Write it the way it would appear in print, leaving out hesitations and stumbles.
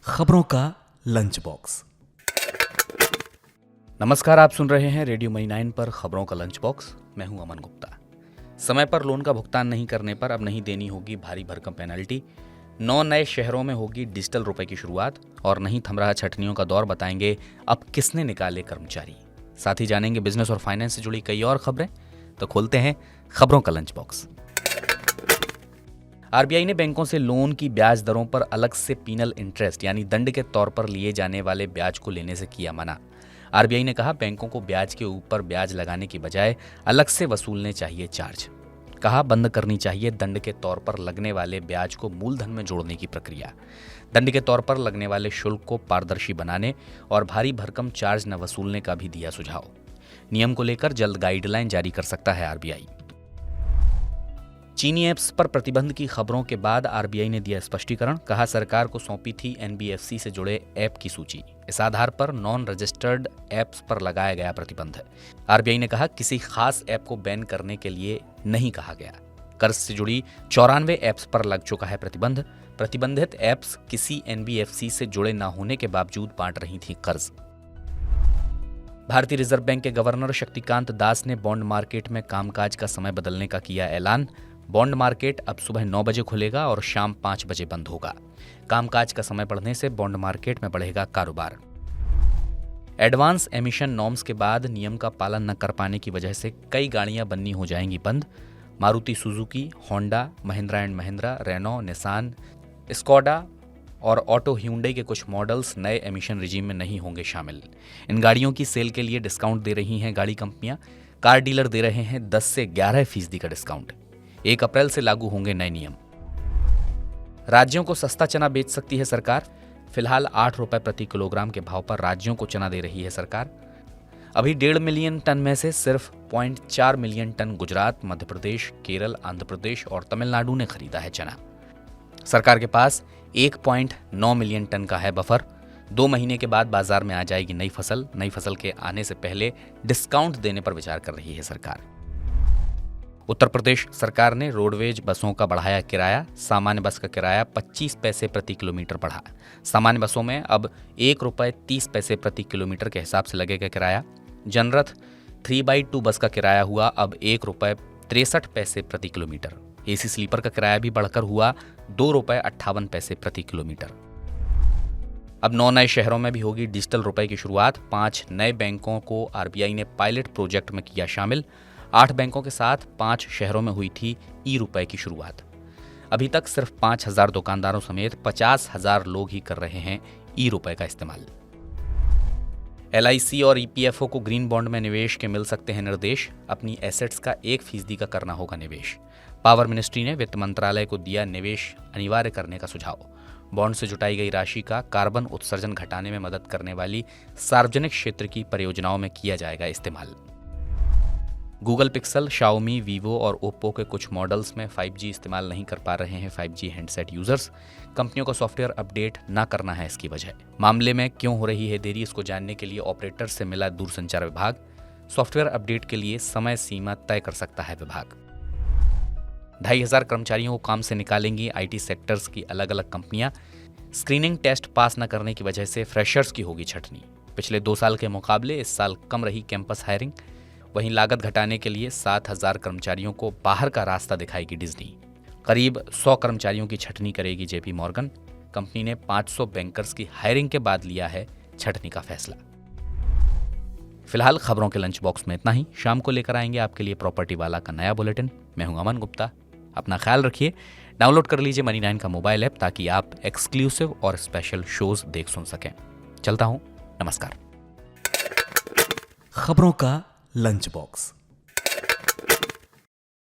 खबरों का lunch box. नमस्कार, आप सुन रहे हैं रेडियो मनी 9 पर खबरों का लंच बॉक्स। मैं हूं अमन गुप्ता। समय पर लोन का भुगतान नहीं करने पर अब नहीं देनी होगी भारी भरकम पेनल्टी। 9 नए शहरों में होगी डिजिटल रुपए की शुरुआत और नहीं थम रहा छटनियों का दौर, बताएंगे अब किसने निकाले कर्मचारी। साथ ही जानेंगे बिजनेस और फाइनेंस से जुड़ी कई और खबरें। तो खोलते हैं खबरों का लंच बॉक्स। आरबीआई ने बैंकों से लोन की ब्याज दरों पर अलग से पीनल इंटरेस्ट यानी दंड के तौर पर लिए जाने वाले ब्याज को लेने से किया मना। आरबीआई ने कहा, बैंकों को ब्याज के ऊपर ब्याज लगाने की बजाय अलग से वसूलने चाहिए चार्ज। कहा, बंद करनी चाहिए दंड के तौर पर लगने वाले ब्याज को मूलधन में जोड़ने की प्रक्रिया। दंड के तौर पर लगने वाले शुल्क को पारदर्शी बनाने और भारी भरकम चार्ज न वसूलने का भी दिया सुझाव। नियम को लेकर जल्द गाइडलाइन जारी कर सकता है आरबीआई। चीनी ऐप्स पर प्रतिबंध की खबरों के बाद आरबीआई ने दिया स्पष्टीकरण। कहा, सरकार को सौंपी थी एनबीएफसी से जुड़े ऐप की सूची। इस आधार पर नॉन रजिस्टर्ड ऐप्स पर लगाया गया प्रतिबंध है। आरबीआई ने कहा, किसी खास ऐप को बैन करने के लिए नहीं कहा गया। कर्ज से जुड़ी 94 ऐप्स पर लग चुका है प्रतिबंध। प्रतिबंधित ऐप्स किसी एनबीएफसी से जुड़े न होने के बावजूद बांट रही थी कर्ज। भारतीय रिजर्व बैंक के गवर्नर शक्तिकांत दास ने बॉन्ड मार्केट में कामकाज का समय बदलने का किया ऐलान। बॉन्ड मार्केट अब सुबह 9 बजे खुलेगा और शाम 5 बजे बंद होगा। कामकाज का समय बढ़ने से बॉन्ड मार्केट में बढ़ेगा कारोबार। एडवांस एमिशन नॉर्म्स के बाद नियम का पालन न कर पाने की वजह से कई गाड़ियां बननी हो जाएंगी बंद। Maruti Suzuki, Honda, Mahindra and Mahindra, Renault, Nissan, Skoda और ऑटो ह्यूंडई के कुछ मॉडल्स नए एमिशन रिजीम में नहीं होंगे शामिल। इन गाड़ियों की सेल के लिए डिस्काउंट दे रही हैं गाड़ी कंपनियां। कार डीलर दे रहे हैं 10 से 11% का डिस्काउंट। 1 अप्रैल से लागू होंगे नए नियम। राज्यों को सस्ता चना बेच सकती है सरकार। फिलहाल 8 रुपए प्रति किलोग्राम के भाव पर राज्यों को चना दे रही है सरकार। अभी 1.5 मिलियन टन में से सिर्फ 0.4 मिलियन टन गुजरात, मध्य प्रदेश, केरल, आंध्र प्रदेश और तमिलनाडु ने खरीदा है चना। सरकार के पास 1.9 मिलियन टन का है बफर। 2 महीने के बाद बाजार में आ जाएगी नई फसल। नई फसल के आने से पहले डिस्काउंट देने पर विचार कर रही है सरकार। उत्तर प्रदेश सरकार ने रोडवेज बसों का बढ़ाया किराया। सामान्य बस का किराया 25 पैसे प्रति किलोमीटर बढ़ा। सामान्य बसों में अब 1 रुपये 30 पैसे प्रति किलोमीटर के हिसाब से लगेगा किराया। जनरथ 3x2 बस का किराया हुआ अब 1 रुपये 63 पैसे प्रति किलोमीटर। एसी स्लीपर का किराया भी बढ़कर हुआ 2 रुपये 58 पैसे प्रति किलोमीटर। अब 9 नए शहरों में भी होगी डिजिटल रुपए की शुरुआत। 5 नए बैंकों को आरबीआई ने पायलट प्रोजेक्ट में किया शामिल। 8 बैंकों के साथ 5 शहरों में हुई थी ई रुपए की शुरुआत। अभी तक सिर्फ 5,000 दुकानदारों समेत 50,000 लोग ही कर रहे हैं ई रुपए का इस्तेमाल। एलआईसी और ईपीएफओ को ग्रीन बॉन्ड में निवेश के मिल सकते हैं निर्देश। अपनी एसेट्स का 1% का करना होगा निवेश। पावर मिनिस्ट्री ने वित्त मंत्रालय को दिया निवेश अनिवार्य करने का सुझाव। बॉन्ड से जुटाई गई राशि का कार्बन उत्सर्जन घटाने में मदद करने वाली सार्वजनिक क्षेत्र की परियोजनाओं में किया जाएगा इस्तेमाल। गूगल पिक्सल, शाओमी, वीवो और ओप्पो के कुछ मॉडल्स में 5G इस्तेमाल नहीं कर पा रहे हैं 5G हैंडसेट यूजर्स। कंपनियों को सॉफ्टवेयर अपडेट ना करना है इसकी वजह। मामले में क्यों हो रही है देरी, इसको जानने के लिए ऑपरेटर से मिला दूरसंचार विभाग। सॉफ्टवेयर अपडेट के लिए समय सीमा तय कर सकता है विभाग। 2,500 कर्मचारियों को काम से निकालेंगी आईटी सेक्टर्स की अलग अलग कंपनियां। स्क्रीनिंग टेस्ट पास न करने की वजह से फ्रेशर्स की होगी छटनी। पिछले 2 साल के मुकाबले इस साल कम रही कैंपस हायरिंग। वहीं लागत घटाने के लिए 7,000 कर्मचारियों को बाहर का रास्ता दिखाएगी डिज्नी। करीब 100 कर्मचारियों की छटनी करेगी जेपी मॉर्गन। कंपनी ने 500 बैंकर्स की हायरिंग के बाद लिया है छटनी का फैसला। फिलहाल खबरों के लंच बॉक्स में इतना ही। शाम को लेकर आएंगे आपके लिए प्रॉपर्टी वाला का नया बुलेटिन। मैं हूं अमन गुप्ता। अपना ख्याल रखिए। डाउनलोड कर लीजिए मनी 9 का मोबाइल ऐप ताकि आप एक्सक्लूसिव और स्पेशल शोज देख सुन सकें। चलता हूं, नमस्कार। खबरों का लंच बॉक्स।